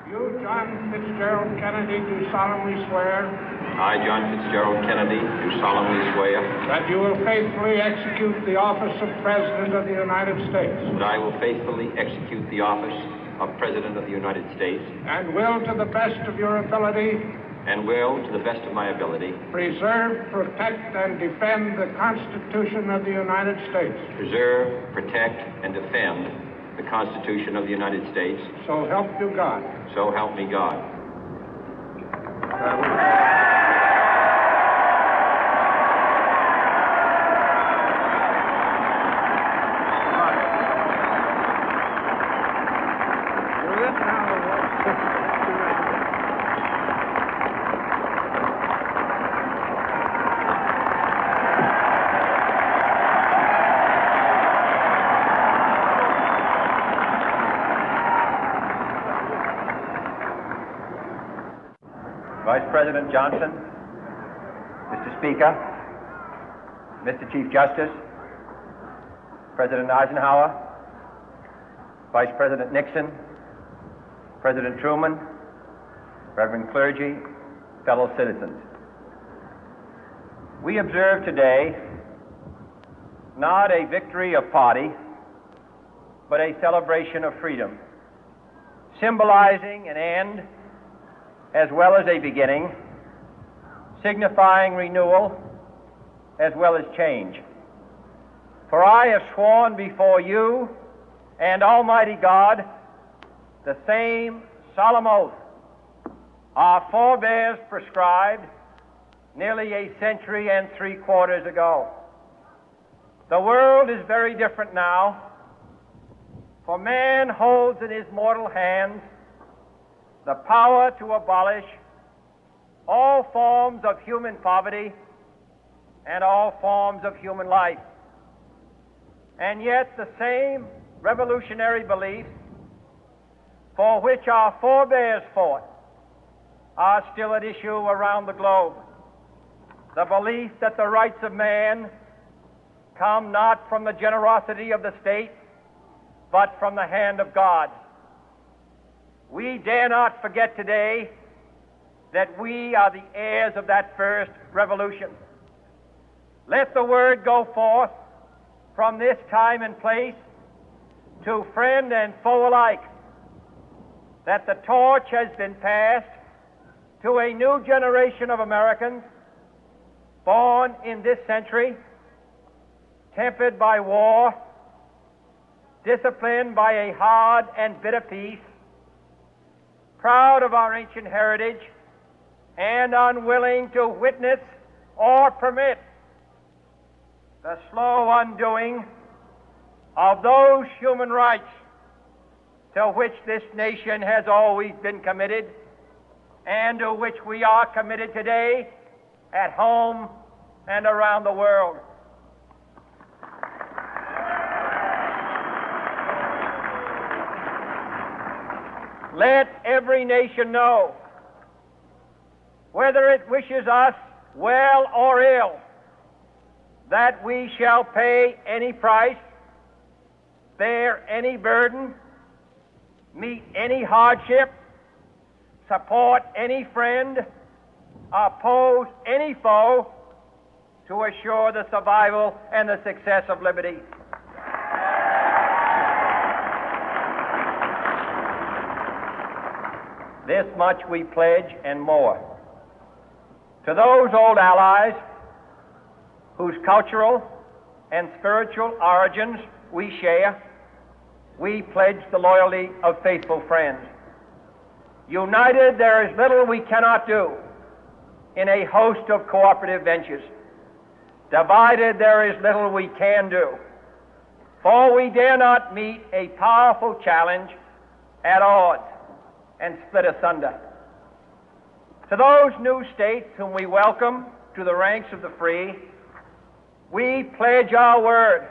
You, John Fitzgerald Kennedy, do solemnly swear I, John Fitzgerald Kennedy, do solemnly swear that you will faithfully execute the office of President of the United States that I will faithfully execute the office of President of the United States and will, to the best of your ability, and will, to the best of my ability, preserve, protect, and defend the Constitution of the United States. preserve, protect, and defend the Constitution of the United States. So help you God. So help me God. Vice President Johnson, Mr. Speaker, Mr. Chief Justice, President Eisenhower, Vice President Nixon, President Truman, Reverend clergy, fellow citizens. We observe today not a victory of party, but a celebration of freedom, symbolizing an end as well as a beginning, signifying renewal as well as change. For I have sworn before you and Almighty God the same solemn oath our forebears prescribed nearly a century and 3/4 ago. The world is very different now, for man holds in his mortal hands the power to abolish all forms of human poverty and all forms of human life. And yet the same revolutionary beliefs for which our forebears fought are still at issue around the globe. The belief that the rights of man come not from the generosity of the state, but from the hand of God. We dare not forget today that we are the heirs of that first revolution. Let the word go forth from this time and place to friend and foe alike that the torch has been passed to a new generation of Americans born in this century, tempered by war, disciplined by a hard and bitter peace, proud of our ancient heritage, and unwilling to witness or permit the slow undoing of those human rights to which this nation has always been committed and to which we are committed today at home and around the world. Let every nation know, whether it wishes us well or ill, that we shall pay any price, bear any burden, meet any hardship, support any friend, oppose any foe to assure the survival and the success of liberty. This much we pledge and more. To those old allies whose cultural and spiritual origins we share, we pledge the loyalty of faithful friends. United, there is little we cannot do in a host of cooperative ventures. Divided, there is little we can do, for we dare not meet a powerful challenge at odds and split asunder. To those new states whom we welcome to the ranks of the free, we pledge our word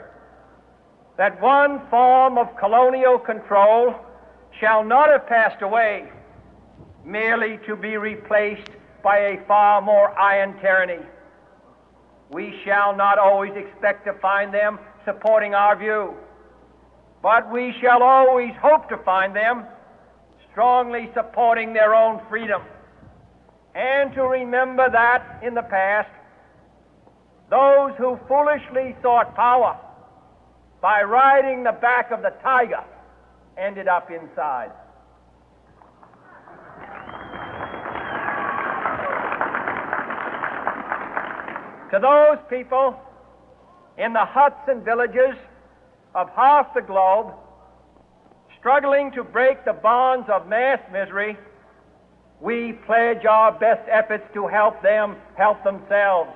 that one form of colonial control shall not have passed away, merely to be replaced by a far more iron tyranny. We shall not always expect to find them supporting our view, but we shall always hope to find them strongly supporting their own freedom, and to remember that in the past, those who foolishly sought power by riding the back of the tiger ended up inside. To those people in the huts and villages of half the globe struggling to break the bonds of mass misery, we pledge our best efforts to help them help themselves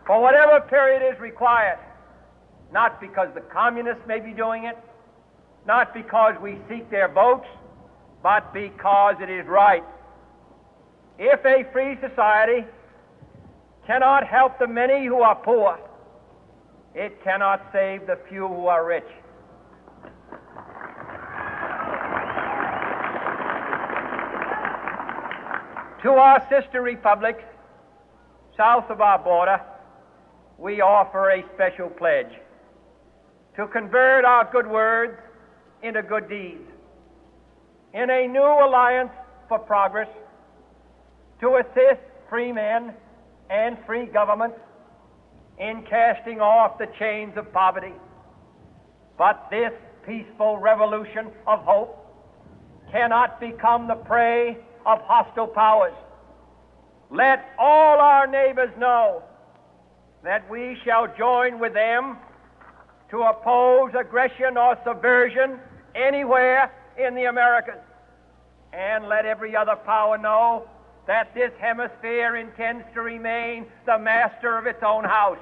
for whatever period is required, not because the communists may be doing it, not because we seek their votes, but because it is right. If a free society cannot help the many who are poor, it cannot save the few who are rich. To our sister republics south of our border, we offer a special pledge to convert our good words into good deeds, in a new alliance for progress, to assist free men and free governments in casting off the chains of poverty. But this peaceful revolution of hope cannot become the prey of hostile powers. Let all our neighbors know that we shall join with them to oppose aggression or subversion anywhere in the Americas. And let every other power know that this hemisphere intends to remain the master of its own house.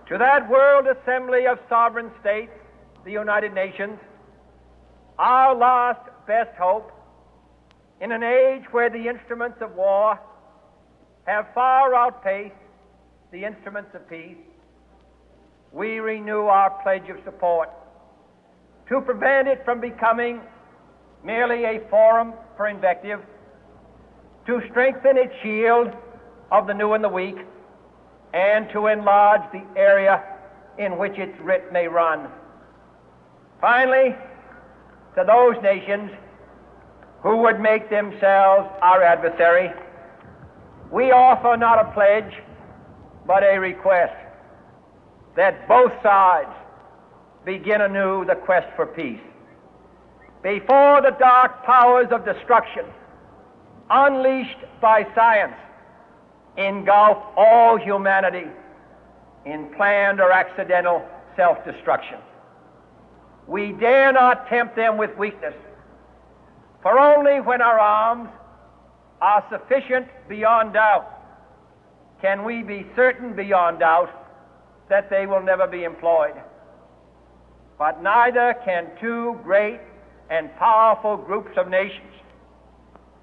To that World Assembly of Sovereign States, the United Nations, our last best hope, in an age where the instruments of war have far outpaced the instruments of peace, we renew our pledge of support to prevent it from becoming merely a forum for invective, to strengthen its shield of the new and the weak, and to enlarge the area in which its writ may run. Finally, to those nations who would make themselves our adversary, we offer not a pledge, but a request that both sides begin anew the quest for peace. Before the dark powers of destruction, unleashed by science, engulf all humanity in planned or accidental self-destruction, we dare not tempt them with weakness, for only when our arms are sufficient beyond doubt can we be certain beyond doubt that they will never be employed. But neither can two great and powerful groups of nations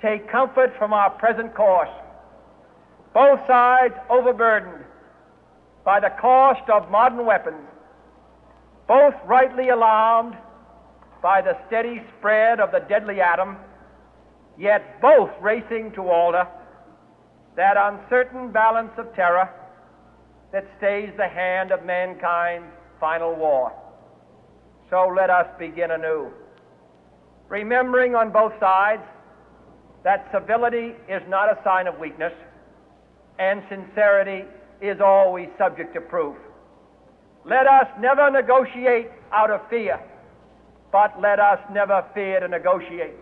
take comfort from our present course, both sides overburdened by the cost of modern weapons, both rightly alarmed by the steady spread of the deadly atom, yet both racing to alter that uncertain balance of terror that stays the hand of mankind's final war. So let us begin anew, remembering on both sides that civility is not a sign of weakness, and sincerity is always subject to proof. Let us never negotiate out of fear, but let us never fear to negotiate.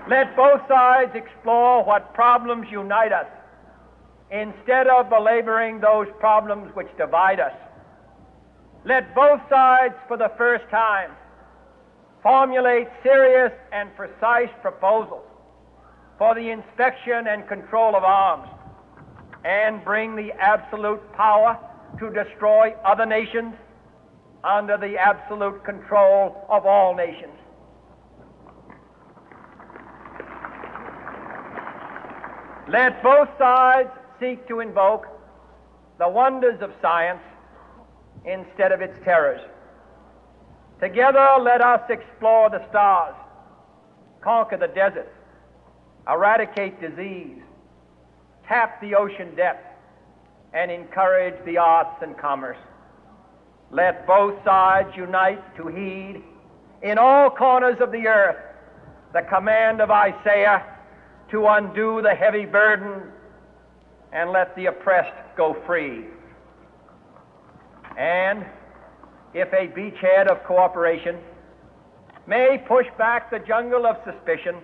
Let both sides explore what problems unite us, instead of belaboring those problems which divide us. Let both sides, for the first time, formulate serious and precise proposals for the inspection and control of arms, and bring the absolute power to destroy other nations under the absolute control of all nations. Let both sides seek to invoke the wonders of science instead of its terrors. Together, let us explore the stars, conquer the deserts, eradicate disease, tap the ocean depth, and encourage the arts and commerce. Let both sides unite to heed in all corners of the earth the command of Isaiah to undo the heavy burden and let the oppressed go free. And if a beachhead of cooperation may push back the jungle of suspicion,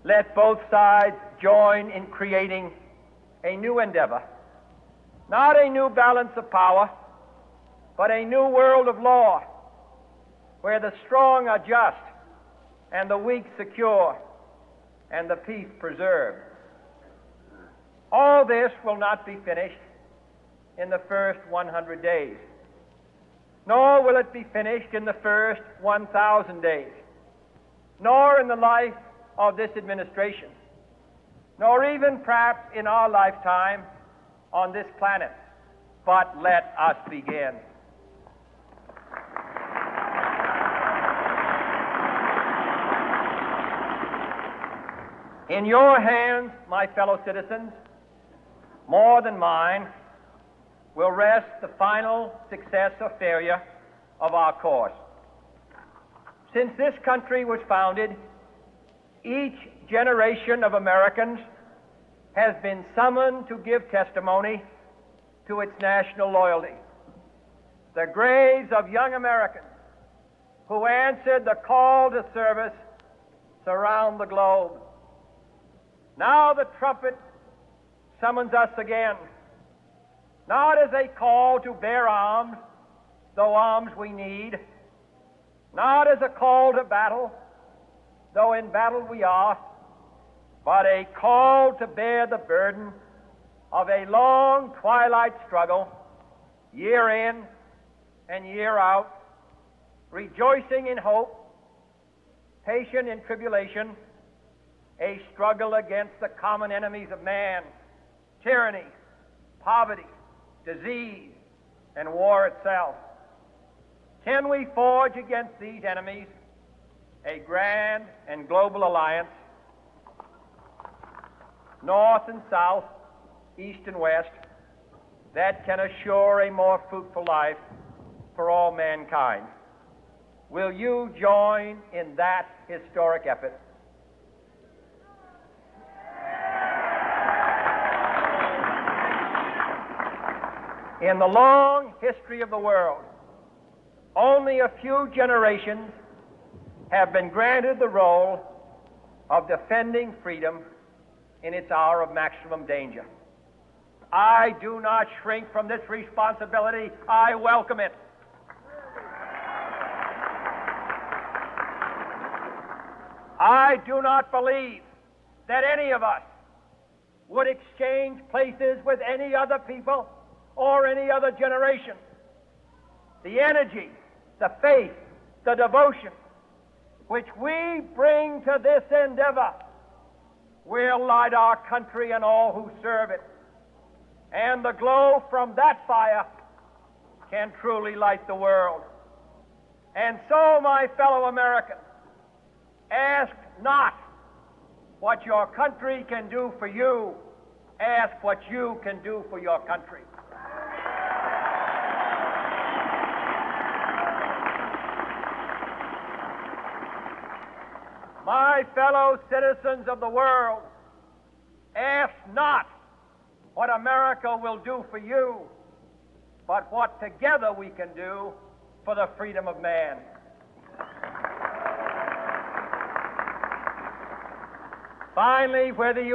let both sides join in creating a new endeavor, not a new balance of power, but a new world of law, where the strong are just and the weak secure and the peace preserved. All this will not be finished in the first 100 days, nor will it be finished in the first 1,000 days, nor in the life of this administration, nor even perhaps in our lifetime on this planet. But let us begin. In your hands, my fellow citizens, more than mine, will rest the final success or failure of our course. Since this country was founded, each generation of Americans has been summoned to give testimony to its national loyalty. The graves of young Americans who answered the call to service surround the globe. Now the trumpet summons us again, not as a call to bear arms, though arms we need, not as a call to battle, though in battle we are, but a call to bear the burden of a long twilight struggle, year in and year out, rejoicing in hope, patient in tribulation, a struggle against the common enemies of man, tyranny, poverty, disease, and war itself. Can we forge against these enemies a grand and global alliance, north and south, east and west, that can assure a more fruitful life for all mankind? Will you join in that historic effort? In the long history of the world, only a few generations have been granted the role of defending freedom in its hour of maximum danger. I do not shrink from this responsibility. I welcome it. I do not believe that any of us would exchange places with any other people or any other generation. The energy, the faith, the devotion which we bring to this endeavor will light our country and all who serve it. And the glow from that fire can truly light the world. And so, my fellow Americans, ask not what your country can do for you, ask what you can do for your country. My fellow citizens of the world, ask not what America will do for you, but what together we can do for the freedom of man. Finally, whether you